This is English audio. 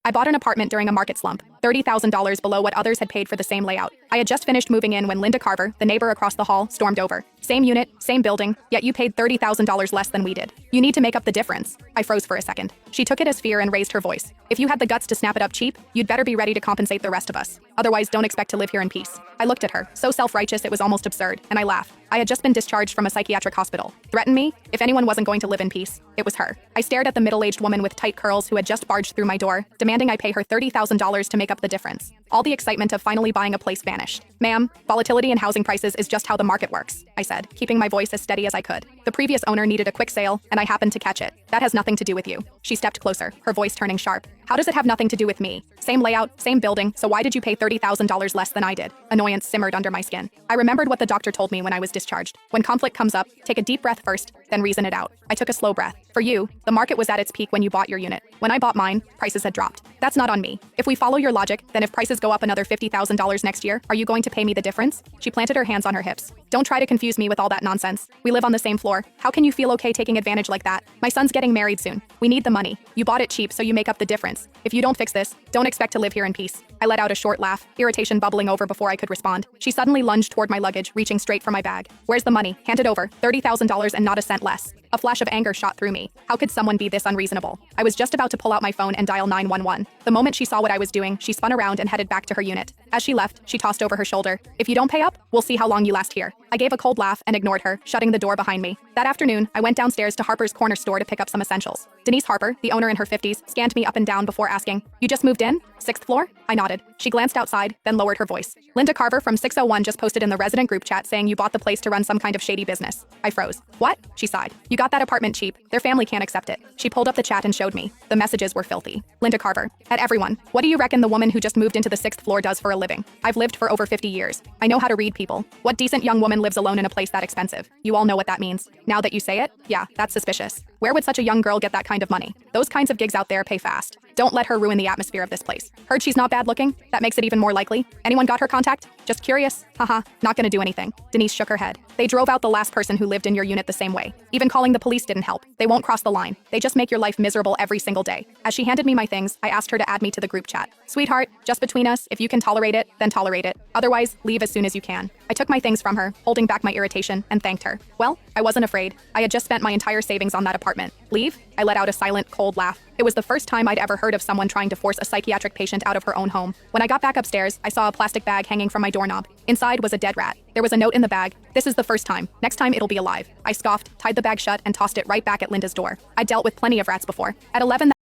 I bought an apartment during a market slump, $30,000 below what others had paid for the same layout. I had just finished moving in when Linda Carver, the neighbor across the hall, stormed over. Same unit, same building, yet you paid $30,000 less than we did. You need to make up the difference. I froze for a second. She took it as fear and raised her voice. If you had the guts to snap it up cheap, you'd better be ready to compensate the rest of us. Otherwise, don't expect to live here in peace. I looked at her, so self-righteous it was almost absurd, and I laughed. I had just been discharged from a psychiatric hospital. Threaten me? If anyone wasn't going to live in peace, it was her. I stared at the middle-aged woman with tight curls who had just barged through my door, demanding I pay her $30,000 to make up the difference. All the excitement of finally buying a place vanished. Ma'am, volatility in housing prices is just how the market works, I said, keeping my voice as steady as I could. The previous owner needed a quick sale, and I happened to catch it. That has nothing to do with you. She stepped closer, her voice turning sharp. How does it have nothing to do with me? Same layout, same building, so why did you pay $30,000 less than I did? Annoyance simmered under my skin. I remembered what the doctor told me when I was discharged. When conflict comes up, take a deep breath first, then reason it out. I took a slow breath. For you, the market was at its peak when you bought your unit. When I bought mine, prices had dropped. That's not on me. If we follow your logic, then if prices go up another $50,000 next year, are you going to pay me the difference? She planted her hands on her hips. Don't try to confuse me with all that nonsense. We live on the same floor. How can you feel okay taking advantage like that? My son's getting married soon. We need the money. You bought it cheap, so you make up the difference. If you don't fix this, don't expect to live here in peace. I let out a short laugh, irritation bubbling over before I could respond. She suddenly lunged toward my luggage, reaching straight for my bag. Where's the money? Hand it over. $30,000 and not a cent less. A flash of anger shot through me. How could someone be this unreasonable? I was just about to pull out my phone and dial 911. The moment she saw what I was doing, she spun around and headed back to her unit. As she left, she tossed over her shoulder. If you don't pay up, we'll see how long you last here. I gave a cold laugh and ignored her, shutting the door behind me. That afternoon, I went downstairs to Harper's Corner store to pick up some essentials. Denise Harper, the owner in her 50s, scanned me up and down before asking, "You just moved in? 6th floor?" I nodded. She glanced outside, then lowered her voice. "Linda Carver from 601 just posted in the resident group chat saying you bought the place to run some kind of shady business." I froze. "What?" She sighed. "You got that apartment cheap. Their family can't accept it." She pulled up the chat and showed me. The messages were filthy. Linda Carver. At everyone. What do you reckon the woman who just moved into the 6th floor does for a living? I've lived for over 50 years. I know how to read people. What decent young woman lives alone in a place that expensive? You all know what that means. Now that you say it, yeah, that's suspicious. Where would such a young girl get that kind of money? Those kinds of gigs out there pay fast. Don't let her ruin the atmosphere of this place. Heard she's not bad looking? That makes it even more likely. Anyone got her contact? Just curious? Haha, not gonna do anything. Denise shook her head. They drove out the last person who lived in your unit the same way. Even calling the police didn't help. They won't cross the line. They just make your life miserable every single day. As she handed me my things, I asked her to add me to the group chat. Sweetheart, just between us, if you can tolerate it, then tolerate it. Otherwise, leave as soon as you can. I took my things from her, holding back my irritation, and thanked her. Well, I wasn't afraid. I had just spent my entire savings on that apartment. Leave? I let out a silent, cold laugh. It was the first time I'd ever heard of someone trying to force a psychiatric patient out of her own home. When I got back upstairs, I saw a plastic bag hanging from my doorknob. Inside was a dead rat. There was a note in the bag. "This is the first time. Next time it'll be alive." I scoffed, tied the bag shut, and tossed it right back at Linda's door. I dealt with plenty of rats before. At 11